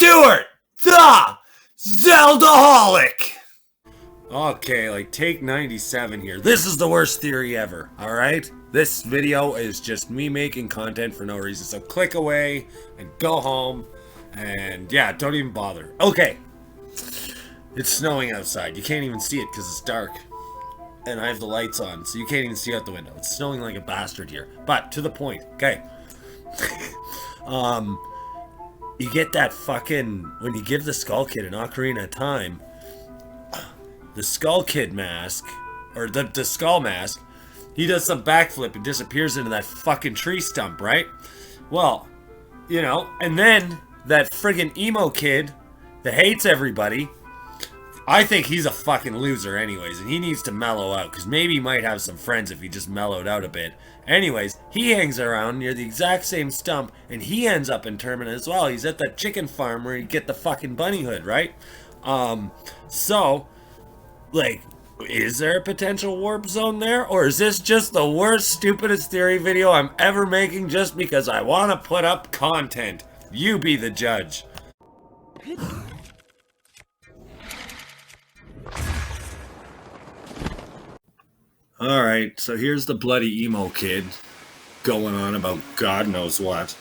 Stewart, the Zeldaholic. Okay, like take 97 here. This is the worst theory ever, alright? This video is just me making content for no reason. So click away and go home. And yeah, don't even bother. Okay. It's snowing outside. You can't even see it because it's dark. And I have the lights on, so you can't even see out the window. It's snowing like a bastard here. But to the point, okay. You get that fucking, when you give the Skull Kid an Ocarina of Time, the Skull Kid mask, or the Skull mask, he does some backflip and disappears into that fucking tree stump, right? Well, you know, and then that friggin' emo kid that hates everybody, I think he's a fucking loser anyways, and he needs to mellow out, because maybe he might have some friends if he just mellowed out a bit. Anyways, he hangs around near the exact same stump, and he ends up in Termina as well. He's at that chicken farm where you get the fucking bunny hood, right? So, like, is there a potential warp zone there? Or is this just the worst, stupidest theory video I'm ever making just because I want to put up content? You be the judge. Alright, so here's the bloody emo kid going on about God knows what.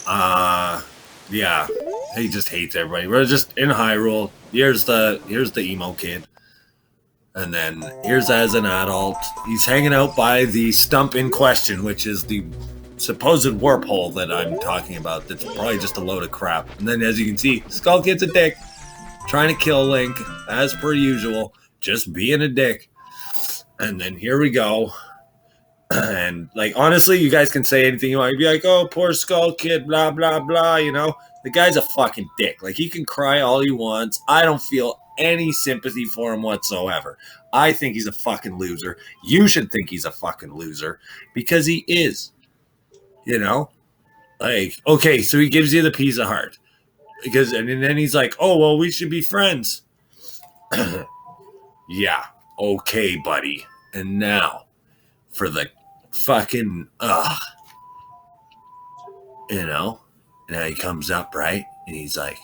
Yeah, he just hates everybody. We're just in Hyrule. Here's the emo kid. And then here's as an adult. He's hanging out by the stump in question, which is the supposed warp hole that I'm talking about. That's probably just a load of crap. And then as you can see, Skull Kid's a dick. Trying to kill Link, as per usual. Just being a dick. And then here we go. And, like, honestly, you guys can say anything you want. You'd be like, oh, poor Skull Kid, blah, blah, blah, you know? The guy's a fucking dick. Like, he can cry all he wants. I don't feel any sympathy for him whatsoever. I think he's a fucking loser. You should think he's a fucking loser. Because he is. You know? Like, okay, so he gives you the piece of heart. Because, and then he's like, oh, well, we should be friends. Yeah. Okay, buddy. And now, for the fucking, you know, now he comes up, right? And he's like,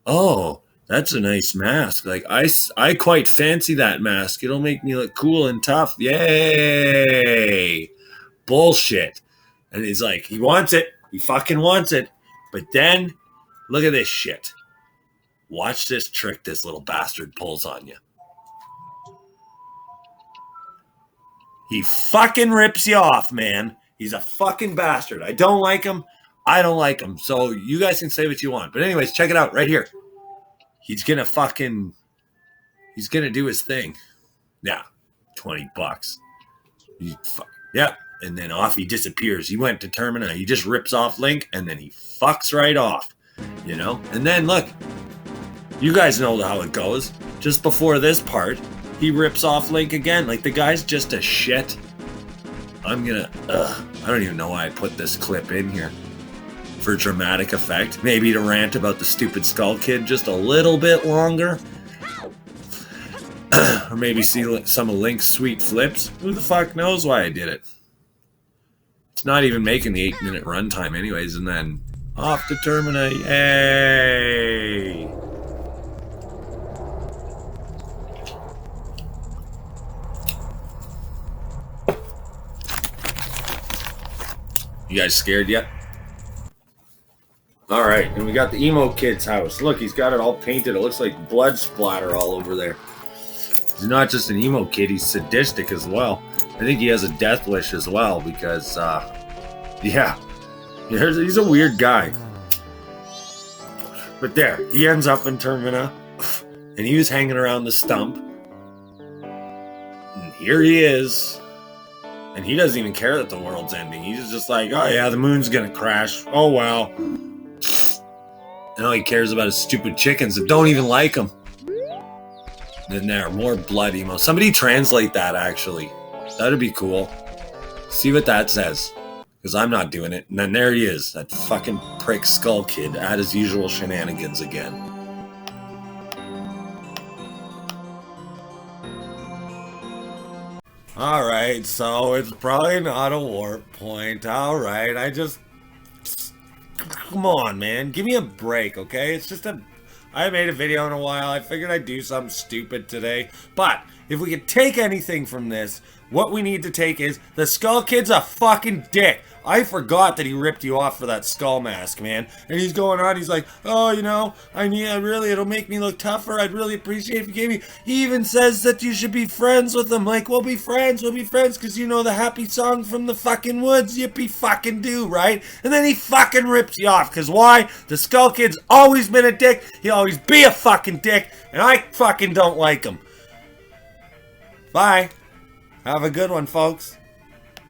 oh, that's a nice mask. Like, I quite fancy that mask. It'll make me look cool and tough. Yay! Bullshit. And he's like, he wants it. He fucking wants it. But then, look at this shit. Watch this trick this little bastard pulls on you. He fucking rips you off, man. He's a fucking bastard. I don't like him. I don't like him. So you guys can say what you want. But anyways, check it out right here. He's gonna do his thing. Yeah, $20. Yeah, and then off he disappears. He went to Termina. He just rips off Link, and then he fucks right off. You know? And then, look. You guys know how it goes. Just before this part, he rips off Link again. Like, the guy's just a shit. I don't even know why I put this clip in here. For dramatic effect. Maybe to rant about the stupid Skull Kid just a little bit longer. Or maybe see some of Link's sweet flips. Who the fuck knows why I did it? It's not even making the 8-minute runtime anyways. And then off to Termina. Yay! You guys scared yet? Alright, and we got the emo kid's house. Look, he's got it all painted. It looks like blood splatter all over there. He's not just an emo kid, he's sadistic as well. I think he has a death wish as well because, yeah. He's a weird guy. But there, he ends up in Termina, and he was hanging around the stump. And here he is. And he doesn't even care that the world's ending. He's just like, oh yeah, the moon's gonna crash. Oh well. And all he cares about is stupid chickens that don't even like him. And then there, more blood emo. Somebody translate that, actually. That'd be cool. See what that says. Because I'm not doing it. And then there he is. That fucking prick Skull Kid at his usual shenanigans again. Alright, so it's probably not a warp point. Alright, I just Come on, man. Give me a break, okay? It's just I haven't made a video in a while. I figured I'd do something stupid today. But if we could take anything from this, what we need to take is the Skull Kid's a fucking dick. I forgot that he ripped you off for that skull mask, man. And he's going on, he's like, oh, you know, it'll make me look tougher. I'd really appreciate if you gave me. He even says that you should be friends with him. Like, we'll be friends, because you know the happy song from the fucking woods, yippee fucking do, right? And then he fucking rips you off, because why? The Skull Kid's always been a dick. He'll always be a fucking dick, and I fucking don't like him. Bye. Have a good one, folks.